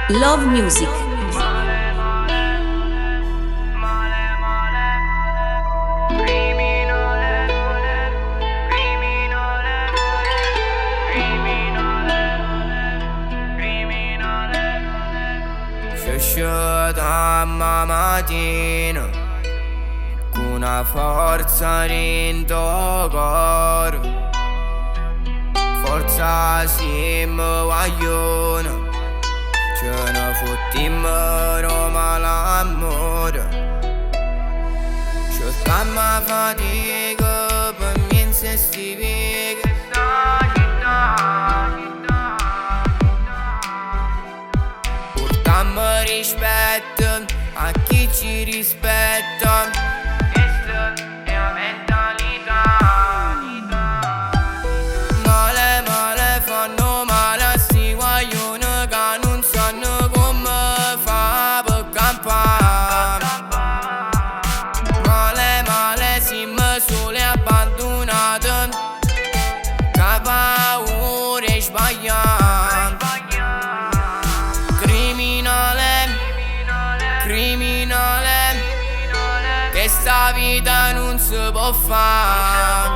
Love Music. Da mattina con una forza dentro coro, forza si mi guagliona, ce ne fottimmo Roma l'amore, c'è tanta fatica per me se sti piega. Portammo rispetto a chi ci rispetta, questa è la mentalità. Male, male fanno male a sti guaglioni che non sanno come fa per campare. Male, male siamo soli abbandonati, che paura e sbagliamo. Criminale, questa vita non si può fare.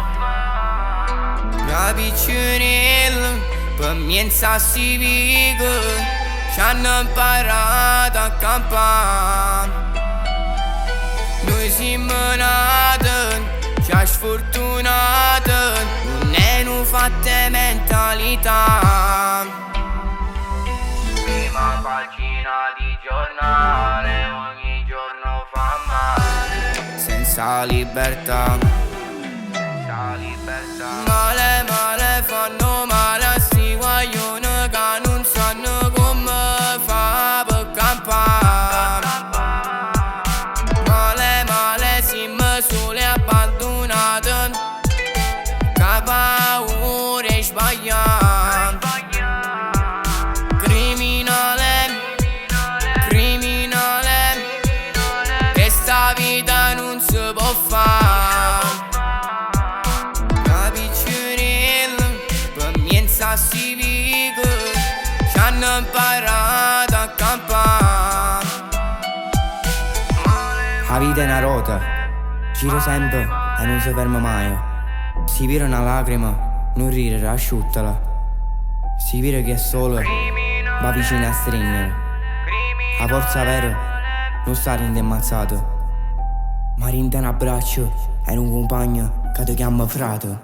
La piccinella per me in sassi vigo ci hanno imparato a campare. Noi siamo nati già sfortunati, non è una fatta mentalità. Prima pagina di giornale, ogni giorno fa male, senza libertà, senza libertà. Male, male fanno male a sti guaglioni che non sanno come fa per campare. Male, male siamo soli abbandonati, che paura e sbagliamo. Questa vita non si può fare. La piccinella per me in sassi vigo ci hanno imparato a campare. La vita è una ruota, gira sempre e non si ferma mai. Si vira una lacrima, non ridere, asciuttala. Si vira che è solo, va vicino a stringere. La forza vera non sta rindemmazzato, ma rinde un abbraccio e un compagno che ti chiama frate.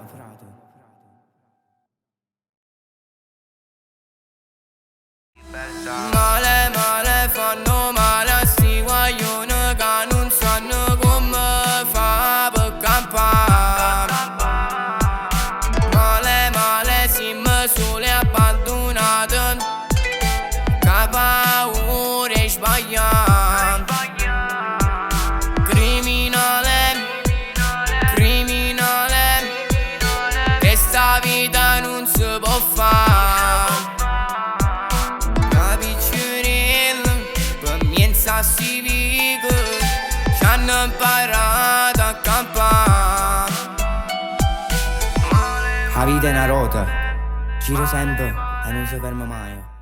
Male, male fanno male a sti guaglioni che non sanno come fa per campare. Male, male siamo soli abbandonati, che paura e sbagliamo. Questa vita non si può fare. La piccinella per me in sassi vigo ci hanno imparato a campare. La vita è una ruota, gira sempre e non si ferma mai.